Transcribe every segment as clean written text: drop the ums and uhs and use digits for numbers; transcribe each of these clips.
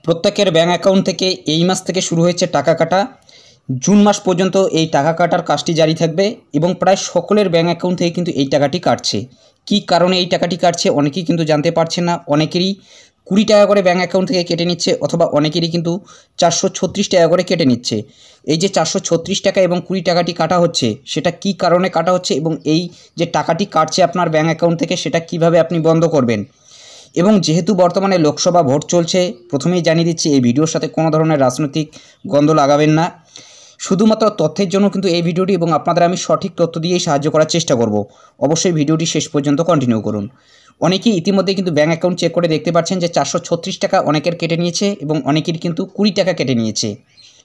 প্রত্যেকের bank account থেকে এই মাস থেকে শুরু হয়েছে টাকা কাটা। জুন মাস পর্যন্ত এই টাকা কাটার কাজটি জারি থাকবে এবং প্রায় সকলের ব্যাঙ্ক অ্যাকাউন্ট থেকে কিন্তু এই টাকাটি কাটছে। কী কারণে এই টাকাটি কাটছে অনেকেই কিন্তু জানতে পারছেন না। অনেকেরই 20 টাকা করে ব্যাঙ্ক অ্যাকাউন্ট থেকে কেটে নিচ্ছে, অথবা অনেকেরই কিন্তু 436 টাকা করে কেটে নিচ্ছে। এই যে 436 টাকা এবং 20 টাকাটি কাটা হচ্ছে, সেটা কী কারণে কাটা হচ্ছে এবং এই যে টাকাটি কাটছে আপনার ব্যাঙ্ক অ্যাকাউন্ট থেকে, সেটা কিভাবে আপনি বন্ধ করবেন। এবং যেহেতু বর্তমানে লোকসভা ভোট চলছে, প্রথমেই জানিয়ে দিচ্ছি এই ভিডিওর সাথে কোনো ধরনের রাজনৈতিক গন্ধ লাগাবেন না। শুধুমাত্র তথ্যের জন্য কিন্তু এই ভিডিওটি, এবং আপনাদের আমি সঠিক তথ্য দিয়েই সাহায্য করার চেষ্টা করব। অবশ্যই ভিডিওটি শেষ পর্যন্ত কন্টিনিউ করুন। অনেকেই ইতিমধ্যে কিন্তু ব্যাঙ্ক অ্যাকাউন্ট চেক করে দেখতে পাচ্ছেন যে 436 টাকা অনেকের কেটে নিয়েছে এবং অনেকের কিন্তু 20 টাকা কেটে নিয়েছে।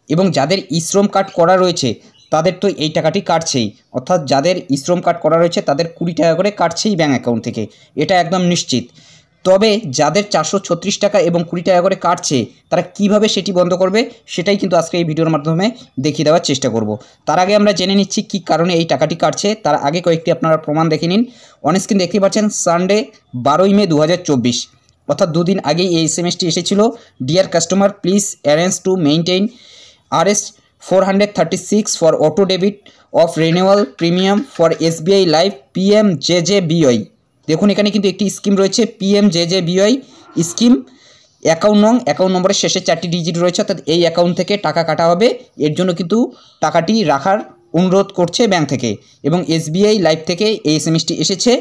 এবং যাদের ই-শ্রম কার্ড করা রয়েছে তাদের তো এই টাকাটি কাটছেই, অর্থাৎ যাদের ই-শ্রম কার্ড করা রয়েছে তাদের 20 টাকা করে কাটছেই ব্যাঙ্ক অ্যাকাউন্ট থেকে, এটা একদম নিশ্চিত। তবে যাদের 436 টাকা এবং 20 টাকা করে কাটছে, তারা কিভাবে সেটি বন্ধ করবে সেটাই কিন্তু আজকে এই ভিডিওর মাধ্যমে দেখিয়ে দেওয়ার চেষ্টা করব। তার আগে আমরা জেনে নিচ্ছি কী কারণে এই টাকাটি কাটছে। তার আগে কয়েকটি আপনারা প্রমাণ দেখে নিন। অনস্ক্রিন দেখতে পাচ্ছেন সানডে 12ই মে 2024, অর্থাৎ দুদিন আগেই এই এসএমএসটি এসেছিল। Deer customer, please arrange to maintain RS 436 for auto debit of renewal premium for SBI life PMJJBY। দেখুন এখানে কিন্তু একটি স্কিম রয়েছে PMJJBY স্কিম। অ্যাকাউন্ট নম্বরের শেষে 4টি ডিজিট রয়েছে, অর্থাৎ এই অ্যাকাউন্ট থেকে টাকা কাটা হবে। এর জন্য কিন্তু টাকাটি রাখার অনুরোধ করছে ব্যাংক থেকে, এবং SBI লাইফ থেকে এই এসএমএসটি এসেছে।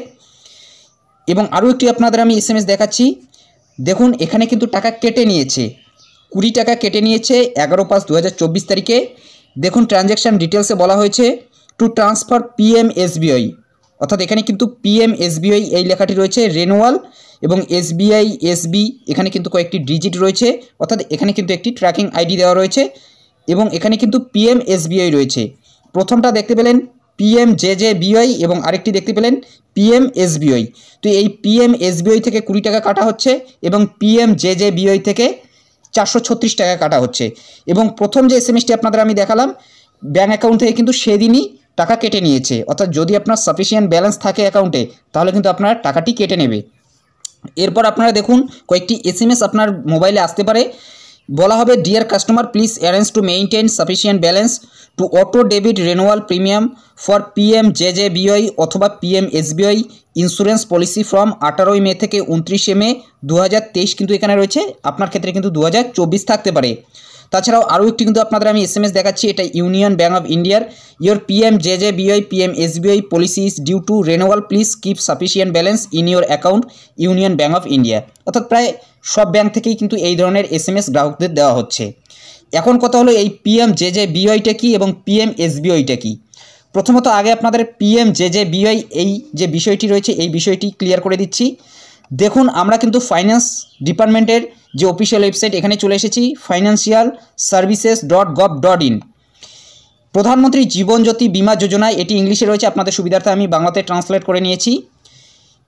এবং আরও একটি আপনাদের আমি এসএমএস দেখাচ্ছি। দেখুন এখানে কিন্তু টাকা কেটে নিয়েছে, 20 টাকা কেটে নিয়েছে 11/5/2024 তারিখে। দেখুন ট্রানজ্যাকশান ডিটেলসে বলা হয়েছে টু ট্রান্সফার PMSBI, অর্থাৎ এখানে কিন্তু PMSBI এই লেখাটি রয়েছে রেনুয়াল, এবং SBI SB এখানে কিন্তু কয়েকটি ডিজিট রয়েছে, অর্থাৎ এখানে কিন্তু একটি ট্র্যাকিং আইডি দেওয়া রয়েছে, এবং এখানে কিন্তু PMSBI রয়েছে। প্রথমটা দেখতে পেলেন PMJJBY এবং আরেকটি দেখতে পেলেন PMSBI। তো এই PMSBI থেকে 20 টাকা কাটা হচ্ছে এবং PMJJBY থেকে 436 টাকা কাটা হচ্ছে। এবং প্রথম যে এসএমএসটি আপনাদের আমি দেখালাম, ব্যাঙ্ক অ্যাকাউন্ট থেকে কিন্তু সেদিনই টাকা কেটে নিয়েছে, অর্থাৎ যদি আপনার সাফিসিয়েন্ট ব্যালেন্স থাকে অ্যাকাউন্টে তাহলে কিন্তু আপনার টাকাটি কেটে নেবে। এরপর আপনারা দেখুন কয়েকটি এসএমএস আপনার মোবাইলে আসতে পারে। বলা হবে dear customer, please arrange to maintain sufficient balance to auto debit renewal premium for PMJJBY অথবা PMSBI ইন্স্যুরেন্স পলিসি ফ্রম 18ই মে থেকে 29শে মে 2023 কিন্তু এখানে রয়েছে। আপনার ক্ষেত্রে কিন্তু 2024 থাকতে পারে। তাছাড়াও আরও একটি কিন্তু আপনাদের আমি এসএমএস দেখাচ্ছি, এটা ইউনিয়ন ব্যাঙ্ক অফ ইন্ডিয়ার। Your PMJJBY PMSBI policy is due to renewal, please keep sufficient balance in your account Union Bank of India. অর্থাৎ প্রায় সব ব্যাঙ্ক থেকেই কিন্তু এই ধরনের এসএমএস গ্রাহকদের দেওয়া হচ্ছে। এখন কথা হলো এই PMJJBYটা কী এবং PMSBIটা কী। প্রথমত আগে আপনাদের PMJJBY এই যে বিষয়টি রয়েছে এই বিষয়টি ক্লিয়ার করে দিচ্ছি। দেখুন আমরা কিন্তু ফাইন্যান্স ডিপার্টমেন্টের যে অফিসিয়াল ওয়েবসাইট এখানে চলে এসেছি, financialservices.gov.in। প্রধানমন্ত্রী জীবন জ্যোতি বিমা যোজনা, এটি ইংলিশে রয়েছে, আপনাদের সুবিধার্থে আমি বাংলাতে ট্রান্সলেট করে নিয়েছি।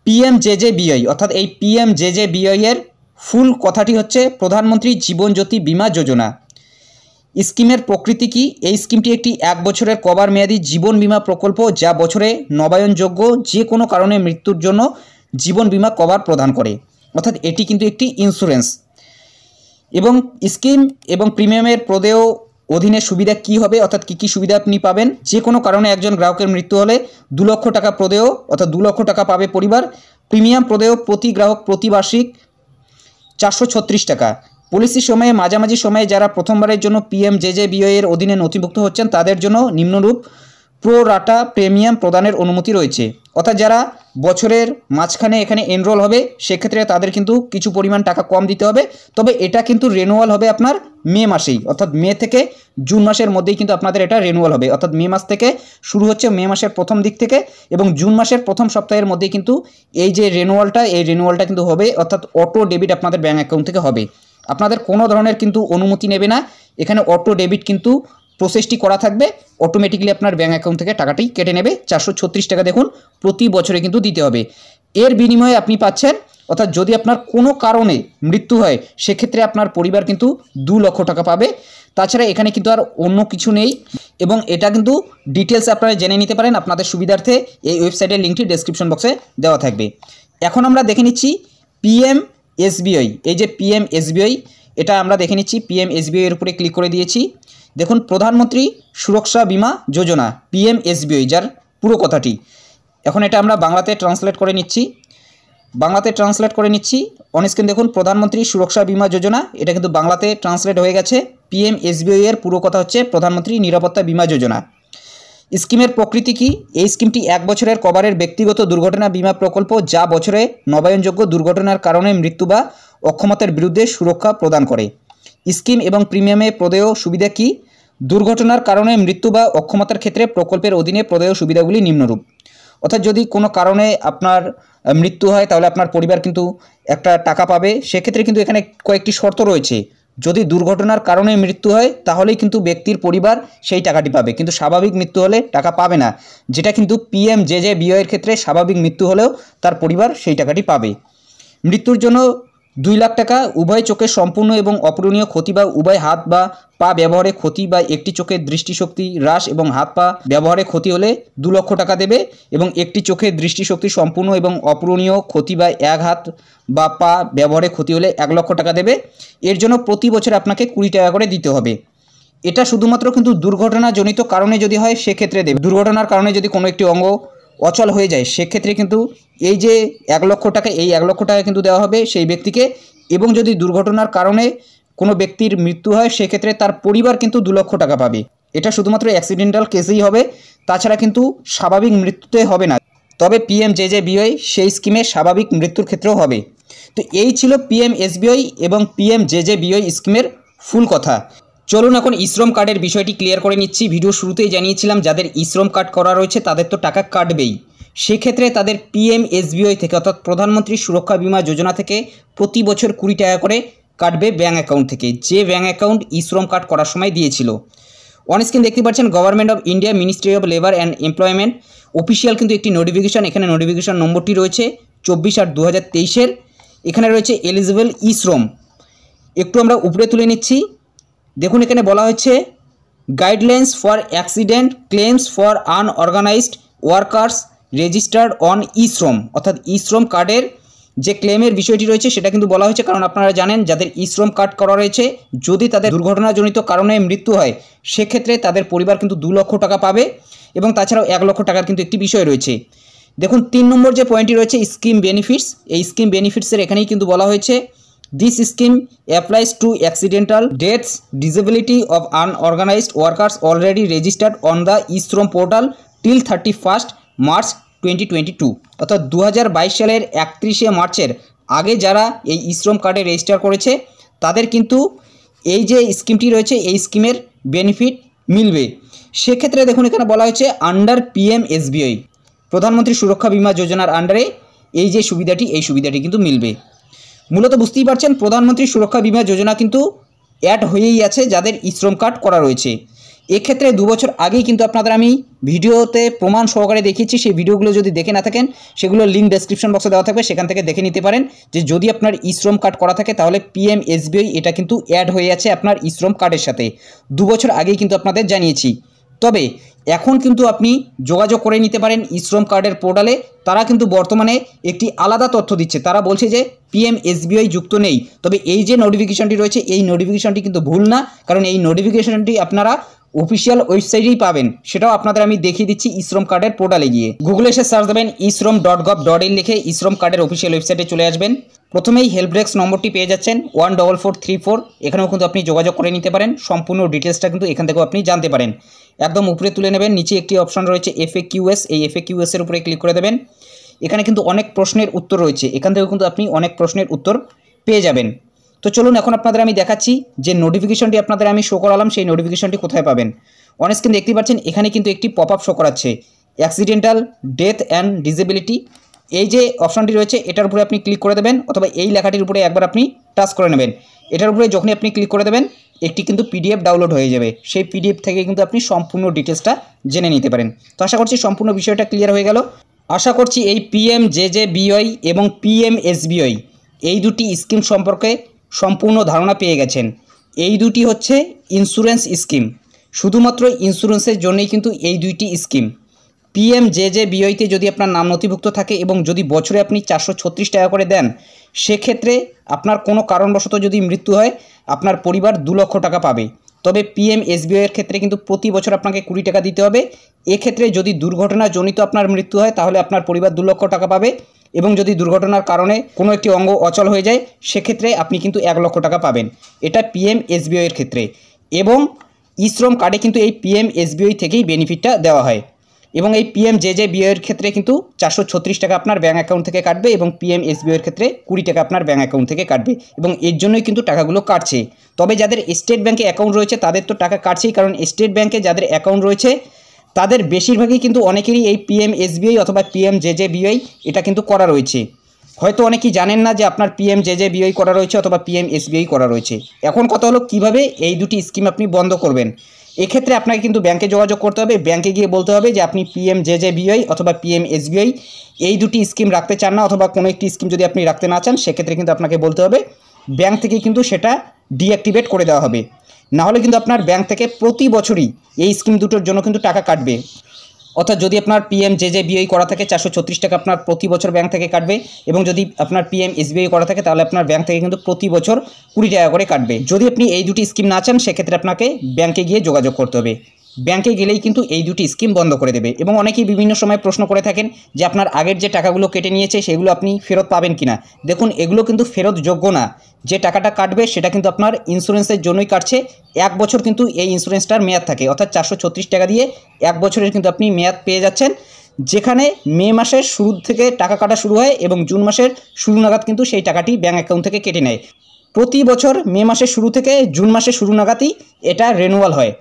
PMJJBY অর্থাৎ এই PMJJBY এর ফুল কথাটি হচ্ছে প্রধানমন্ত্রী জীবন জ্যোতি বিমা যোজনা। স্কিমের প্রকৃতি কি? এই স্কিমটি একটি 1 বছরের কভার মেয়াদী জীবন বিমা প্রকল্প, যা বছরে নবায়নযোগ্য যে কোনো কারণে মৃত্যুর জন্য জীবন বিমা কভার প্রদান করে, অর্থাৎ এটি কিন্তু একটি ইন্স্যুরেন্স। এবং স্কিম এবং প্রিমিয়ামের প্রদেয় অধীনে সুবিধা কি হবে, অর্থাৎ কী কী সুবিধা আপনি পাবেন। যে কোনো কারণে একজন গ্রাহকের মৃত্যু হলে 2 লক্ষ টাকা প্রদেয়, অর্থাৎ 2 লক্ষ টাকা পাবে পরিবার। প্রিমিয়াম প্রদেয় প্রতি গ্রাহক প্রতি বার্ষিক 436 টাকা। পলিসি সময়ে মাঝামাঝি সময়ে যারা প্রথমবারের জন্য PMJJBY এর অধীনে নথিভুক্ত হচ্ছেন তাদের জন্য নিম্নরূপ প্রো রাটা প্রিমিয়াম প্রদানের অনুমতি রয়েছে, অর্থাৎ যারা বছরের মাঝখানে এখানে এনরোল হবে সেক্ষেত্রে তাদের কিন্তু কিছু পরিমাণ টাকা কম দিতে হবে। তবে এটা কিন্তু রেনুয়াল হবে আপনার মে মাসেই, অর্থাৎ মে থেকে জুন মাসের মধ্যেই কিন্তু আপনাদের এটা রেনুয়াল হবে, অর্থাৎ মে মাস থেকে শুরু হচ্ছে, মে মাসের প্রথম দিক থেকে, এবং জুন মাসের প্রথম সপ্তাহের মধ্যেই কিন্তু এই যে রেনুয়ালটা কিন্তু হবে, অর্থাৎ অটো ডেবিট আপনাদের ব্যাঙ্ক অ্যাকাউন্ট থেকে হবে। আপনাদের কোনো ধরনের কিন্তু অনুমতি নেবে না, এখানে অটো ডেবিট কিন্তু প্রসেসটি করা থাকবে, অটোমেটিক্যালি আপনার ব্যাঙ্ক অ্যাকাউন্ট থেকে টাকাটি কেটে নেবে। 436 টাকা দেখুন প্রতি বছরে কিন্তু দিতে হবে। এর বিনিময়ে আপনি পাচ্ছেন, অর্থাৎ যদি আপনার কোনো কারণে মৃত্যু হয় সেক্ষেত্রে আপনার পরিবার কিন্তু 2 লক্ষ টাকা পাবে। তাছাড়া এখানে কিন্তু আর অন্য কিছু নেই, এবং এটা কিন্তু ডিটেলস আপনারা জেনে নিতে পারেন আপনাদের সুবিধার্থে। এই ওয়েবসাইটের লিঙ্কটি ডেসক্রিপশন বক্সে দেওয়া থাকবে। এখন আমরা দেখে নিচ্ছি PMSBI। এই যে PMSBI এটা আমরা দেখে নিচ্ছি। পিএমএসবিওয়াই এর উপরে ক্লিক করে দিয়েছি। দেখুন প্রধানমন্ত্রী সুরক্ষা বিমা যোজনা পিএমএসবিওয়াই, যার পুরো কথাটি। এখন এটা আমরা বাংলাতে ট্রান্সলেট করে নিচ্ছি। অন স্ক্রিন দেখুন প্রধানমন্ত্রী সুরক্ষা বিমা যোজনা, এটা কিন্তু বাংলাতে ট্রান্সলেট হয়ে গেছে। পিএমএসবিওয়াই এর পুরো কথা হচ্ছে প্রধানমন্ত্রী নিরাপত্তা বিমা যোজনা। স্কিমের প্রকৃতি কি? এই স্কিমটি 1 বছরের কভারের ব্যক্তিগত দুর্ঘটনা বিমা প্রকল্প, যা বছরে নবায়নযোগ্য দুর্ঘটনার কারণে মৃত্যু বা অক্ষমতার বিরুদ্ধে সুরক্ষা প্রদান করে। স্কিম এবং প্রিমিয়ামে প্রদেয় সুবিধা কি? দুর্ঘটনার কারণে মৃত্যু বা অক্ষমতার ক্ষেত্রে প্রকল্পের অধীনে প্রদেয় সুবিধাগুলি নিম্নরূপ। অর্থাৎ যদি কোনো কারণে আপনার মৃত্যু হয় তাহলে আপনার পরিবার কিন্তু একটা টাকা পাবে। সেক্ষেত্রে কিন্তু এখানে কয়েকটি শর্ত রয়েছে। যদি দুর্ঘটনার কারণে মৃত্যু হয় তাহলেই কিন্তু ব্যক্তির পরিবার সেই টাকাটি পাবে, কিন্তু স্বাভাবিক মৃত্যু হলে টাকা পাবে না, যেটা কিন্তু পিএমজেজেবিওয়াই এর ক্ষেত্রে স্বাভাবিক মৃত্যু হলেও তার পরিবার সেই টাকাটি পাবে। মৃত্যুর জন্য 2 লাখ টাকা, উভয় চোখের সম্পূর্ণ এবং অপূরণীয় ক্ষতি বা উভয় হাত বা পা ব্যবহারে ক্ষতি বা একটি চোখের দৃষ্টিশক্তি হ্রাস এবং হাত পা ব্যবহারে ক্ষতি হলে 2 লক্ষ টাকা দেবে, এবং একটি চোখের দৃষ্টিশক্তি সম্পূর্ণ এবং অপূরণীয় ক্ষতি বা এক হাত বা পা ব্যবহারে ক্ষতি হলে 1 লক্ষ টাকা দেবে। এর জন্য প্রতি বছর আপনাকে 20 টাকা করে দিতে হবে। এটা শুধুমাত্র কিন্তু দুর্ঘটনাজনিত কারণে যদি হয় সেক্ষেত্রে দেবে। দুর্ঘটনার কারণে যদি কোনো একটি অঙ্গ অচল হয়ে যায় সেক্ষেত্রে কিন্তু এই যে 1 লক্ষ টাকা, এই 1 লক্ষ টাকা কিন্তু দেওয়া হবে সেই ব্যক্তিকে। এবং যদি দুর্ঘটনার কারণে কোনো ব্যক্তির মৃত্যু হয় সেক্ষেত্রে তার পরিবার কিন্তু 2 লক্ষ টাকা পাবে। এটা শুধুমাত্র অ্যাক্সিডেন্টাল কেসেই হবে, তাছাড়া কিন্তু স্বাভাবিক মৃত্যুতে হবে না। তবে পিএমজেজেবিওয়াই সেই স্কিমে স্বাভাবিক মৃত্যুর ক্ষেত্রেও হবে। তো এই ছিল পিএমএসবিওয়াই এবং পিএমজেজেবিওয়াই স্কিমের ফুল কথা। চলুন এখন ইশ্রম কার্ডের বিষয়টি ক্লিয়ার করে নিচ্ছি। ভিডিও শুরুতেই জানিয়েছিলাম যাদের ইশ্রম কার্ড করা রয়েছে তাদের তো টাকা কাটবেই। সেক্ষেত্রে তাদের পিএমএসবিওয়াই থেকে অর্থাৎ প্রধানমন্ত্রী সুরক্ষা বিমা যোজনা থেকে প্রতি বছর 20 টাকা করে কাটবে ব্যাঙ্ক অ্যাকাউন্ট থেকে, যে ব্যাঙ্ক অ্যাকাউন্ট ইশ্রম কার্ড করার সময় দিয়েছিল। অন স্ক্রিন দেখতে পাচ্ছেন government of India, ministry of labour and employment official কিন্তু একটি নোটিফিকেশন, এখানে নোটিফিকেশন নম্বরটি রয়েছে 24/8/2023-এর। এখানে রয়েছে এলিজিবল ইশ্রম। একটু আমরা উপরে তুলে নিচ্ছি। দেখুন এখানে বলা হচ্ছে guidelines for accident claims for unorganised workers registered on e-Shram, অর্থাৎ ইশ্রম কার্ডের যে ক্লেমের বিষয়টি রয়েছে সেটা কিন্তু বলা হয়েছে। কারণ আপনারা জানেন যাদের ইশ্রম কার্ড করা রয়েছে যদি তাদের দুর্ঘটনাজনিত কারণে মৃত্যু হয় সেক্ষেত্রে তাদের পরিবার কিন্তু 2 লক্ষ টাকা পাবে, এবং তাছাড়াও 1 লক্ষ টাকার কিন্তু একটি বিষয় রয়েছে। দেখুন 3 নম্বর যে পয়েন্টটি রয়েছে স্কিম বেনিফিটস, এই স্কিম বেনিফিটসের এখানেই কিন্তু বলা হয়েছে this scheme applies to accidental deaths disability of unorganised workers already registered on the e-Shram portal till 31 March 2022, অর্থাৎ 2022 সালের 31 মার্চের আগে যারা এই ইশ্রম কার্ডে রেজিস্টার করেছে তাদের কিন্তু এই যে স্কিমটি রয়েছে এই স্কিমের বেনিফিট মিলবে। সেক্ষেত্রে দেখুন এখানে বলা হয়েছে আন্ডার পিএমএসবিওয়াই, প্রধানমন্ত্রী সুরক্ষা বিমা যোজনার আন্ডারে এই যে সুবিধাটি, এই সুবিধাটি কিন্তু মিলবে। মূলত বুঝতেই পারছেন প্রধানমন্ত্রী সুরক্ষা বিমা যোজনা কিন্তু অ্যাড হয়েই আছে যাদের ইশ্রম কার্ড করা রয়েছে। এক্ষেত্রে 2 বছর আগেই কিন্তু আপনাদের আমি ভিডিওতে প্রমাণ সহকারে দেখিয়েছি, সেই ভিডিওগুলো যদি দেখে না থাকেন সেগুলো লিঙ্ক ডেসক্রিপশন বক্সে দেওয়া থাকবে, সেখান থেকে দেখে নিতে পারেন যে যদি আপনার ইশ্রম কার্ড করা থাকে তাহলে পিএমএসবিওয়াই এটা কিন্তু অ্যাড হয়ে আছে আপনার ইশ্রম কার্ডের সাথে। 2 বছর আগেই কিন্তু আপনাদের জানিয়েছি। তবে এখন কিন্তু আপনি যোগাযোগ করে নিতে পারেন ইশ্রম কার্ডের পোর্টালে। তারা কিন্তু বর্তমানে একটি আলাদা তথ্য দিচ্ছে, তারা বলছে যে পিএমএসবিওয়াই যুক্ত নেই। তবে এই যে নোটিফিকেশনটি রয়েছে এই নোটিফিকেশনটি কিন্তু ভুল না, কারণ এই নোটিফিকেশনটি আপনারা অফিসিয়াল ওয়েবসাইটেই পাবেন, সেটাও আপনাদের আমি দেখিয়ে দিচ্ছি ইশ্রম কার্ডের পোর্টালে গিয়ে। গুগলে এসে সার্চ দেবেন ishrom.gov.in লিখে ইশ্রম কার্ডের অফিসিয়াল ওয়েবসাইটে চলে আসবেন। প্রথমেই হেল্প ডেস্ক নম্বরটি পেয়ে যাচ্ছেন 14434, এখানেও কিন্তু আপনি যোগাযোগ করে নিতে পারেন। সম্পূর্ণ ডিটেলসটা কিন্তু এখান থেকেও আপনি জানতে পারেন। একদম উপরে তুলে নেবেন, নিচে একটি অপশন রয়েছে FAQs, এই FAQs এর উপরে ক্লিক করে দেবেন। এখানে কিন্তু অনেক প্রশ্নের উত্তর রয়েছে, এখান থেকেও কিন্তু আপনি অনেক প্রশ্নের উত্তর পেয়ে যাবেন। তো চলুন এখন আপনাদের আমি দেখাচ্ছি যে নোটিফিকেশনটি আপনাদের আমি শো করালাম সেই নোটিফিকেশনটি কোথায় পাবেন। অন স্ক্রিন দেখতে পাচ্ছেন এখানে কিন্তু একটি পপ আপ শো করাচ্ছে অ্যাক্সিডেন্টাল ডেথ অ্যান্ড ডিসেবিলিটি, এই যে অপশনটি রয়েছে এটার উপরে আপনি ক্লিক করে দেবেন, অথবা এই লেখাটির উপরে একবার আপনি টাচ করে নেবেন। এটার উপরে যখনই আপনি ক্লিক করে দেবেন একটি কিন্তু PDF ডাউনলোড হয়ে যাবে, সেই PDF থেকে কিন্তু আপনি সম্পূর্ণ ডিটেলসটা জেনে নিতে পারেন। তো আশা করছি সম্পূর্ণ বিষয়টা ক্লিয়ার হয়ে গেল। আশা করছি এই পিএমজেজেবিওয়াই এবং পিএমএসবিওয়াই এই দুটি স্কিম সম্পর্কে সম্পূর্ণ ধারণা পেয়ে গেছেন। এই দুটি হচ্ছে ইন্স্যুরেন্স স্কিম, শুধুমাত্র ইন্স্যুরেন্সের জন্যই কিন্তু এই দুইটি স্কিম। পিএমজেজেবিওয়াইতে যদি আপনার নাম নথিভুক্ত থাকে এবং যদি বছরে আপনি 436 টাকা করে দেন, সেক্ষেত্রে আপনার কোনো কারণবশত যদি মৃত্যু হয় আপনার পরিবার 2 লক্ষ টাকা পাবে। তবে পিএমএসবিওয়াইয়ের ক্ষেত্রে কিন্তু প্রতি বছর আপনাকে 20 টাকা দিতে হবে। এক্ষেত্রে যদি দুর্ঘটনাজনিত আপনার মৃত্যু হয় তাহলে আপনার পরিবার 2 লক্ষ টাকা পাবে, এবং যদি দুর্ঘটনার কারণে কোনো একটি অঙ্গ অচল হয়ে যায় সেক্ষেত্রে আপনি কিন্তু 1 লক্ষ টাকা পাবেন। এটা পিএমএসবিওয়াইয়ের ক্ষেত্রে। এবং ই-শ্রম কার্ডে কিন্তু এই পিএমএসবিওয়াই থেকেই বেনিফিটটা দেওয়া হয়। এবং এই পিএমজেজেবিওয়াইয়ের ক্ষেত্রে কিন্তু 436 টাকা আপনার ব্যাঙ্ক অ্যাকাউন্ট থেকে কাটবে এবং পিএমএসবিওয়াইয়ের ক্ষেত্রে 20 টাকা আপনার ব্যাঙ্ক অ্যাকাউন্ট থেকে কাটবে, এবং এর জন্যই কিন্তু টাকাগুলো কাটছে। তবে যাদের স্টেট ব্যাঙ্কে অ্যাকাউন্ট রয়েছে তাদের তো টাকা কাটছেই, কারণ স্টেট ব্যাঙ্কে যাদের অ্যাকাউন্ট রয়েছে তাদের বেশিরভাগই কিন্তু অনেকেরই এই পিএমএসবিওয়াই অথবা পিএমজেজেবিওয়াই এটা কিন্তু করা রয়েছে। হয়তো অনেকেই জানেন না যে আপনার পিএমজেজেবিওয়াই করা রয়েছে অথবা পিএমএসবিওয়াই করা রয়েছে। এখন কথা হলো কিভাবে এই দুটি স্কিম আপনি বন্ধ করবেন। এক্ষেত্রে আপনাকে কিন্তু ব্যাংকে যোগাযোগ করতে হবে। ব্যাংকে গিয়ে বলতে হবে যে আপনি পিএমজেজেবিওয়াই অথবা পিএমএসবিওয়াই এই দুটি স্কিম রাখতে চান না, অথবা কোনো একটি স্কিম যদি আপনি রাখতে না চান সেক্ষেত্রে কিন্তু আপনাকে বলতে হবে ব্যাংক থেকে কিন্তু সেটা ডিঅ্যাক্টিভেট করে দেওয়া হবে। নাহলে কিন্তু আপনার ব্যাংক থেকে প্রতি বছরই এই স্কিম দুটোর জন্য কিন্তু টাকা কাটবে। অর্থাৎ যদি আপনার পিএমজেজেবিওয়াই করা থাকে 436 টাকা আপনার প্রতি বছর ব্যাংক থেকে কাটবে, এবং যদি আপনার পিএমএসবিওয়াই করা থাকে তাহলে আপনার ব্যাংক থেকে কিন্তু প্রতি বছর 20 টাকা করে কাটবে। যদি আপনি এই দুটি স্কিম না চান সেক্ষেত্রে আপনাকে ব্যাংকে গিয়ে যোগাযোগ করতে হবে। ব্যাংকে গেলেই কিন্তু এই দুটি স্কিম বন্ধ করে দেবে। এবং অনেকেই বিভিন্ন সময় প্রশ্ন করে থাকেন যে আপনার আগের যে টাকাগুলো কেটে নিয়েছে সেগুলো আপনি ফেরত পাবেন কিনা। দেখুন, এগুলো কিন্তু ফেরতযোগ্য না। যে টাকাটা কাটবে সেটা কিন্তু আপনার ইন্স্যুরেন্সের জন্যই কাটছে। 1 বছর কিন্তু এই ইন্স্যুরেন্সটার মেয়াদ থাকে, অর্থাৎ 436 টাকা দিয়ে 1 বছরের কিন্তু আপনি মেয়াদ পেয়ে যাচ্ছেন, যেখানে মে মাসের শুরু থেকে টাকা কাটা শুরু হয় এবং জুন মাসের শুরু নাগাদ কিন্তু সেই টাকাটি ব্যাঙ্ক অ্যাকাউন্ট থেকে কেটে নেয়। প্রতি বছর মে মাসের শুরু থেকে জুন মাসের শুরু নাগাদই এটা রিনিউয়াল হয়।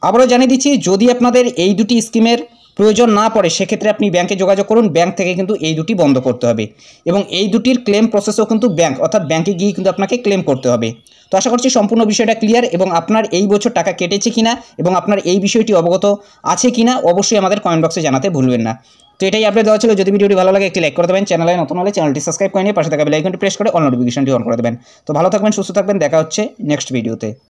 আবারও জানিয়ে দিচ্ছি, যদি আপনাদের এই দুটি স্কিমের প্রয়োজন না পড়ে সেক্ষেত্রে আপনি ব্যাংকে যোগাযোগ করুন। ব্যাংক থেকে কিন্তু এই দুটি বন্ধ করতে হবে, এবং এই দুটির ক্লেম প্রসেসও কিন্তু ব্যাংক, অর্থাৎ ব্যাংকে গিয়ে কিন্তু আপনাকে ক্লেম করতে হবে। তো আশা করছি সম্পূর্ণ বিষয়টা ক্লিয়ার, এবং আপনার এই বছর টাকা কেটেছে কিনা এবং আপনার এই বিষয়টি অবগত আছে কিনা অবশ্যই আমাদের কমেন্ট বক্সে জানাতে ভুলবেন না। তো এটাই আপডেট দেওয়া ছিল। যদি ভিডিওটি ভালো লাগে একটি লাইক করে দেবেন, চ্যানেলে নতুন হলে চ্যানেলটি সাবস্ক্রাইব করে নিয়ে পাশে থাকা বেল আইকনটি প্রেস করে অল নোটিফিকেশনটি অন করে দেবেন। তো ভালো থাকবেন, সুস্থ থাকবেন, দেখা হচ্ছে নেক্সট ভিডিওতে।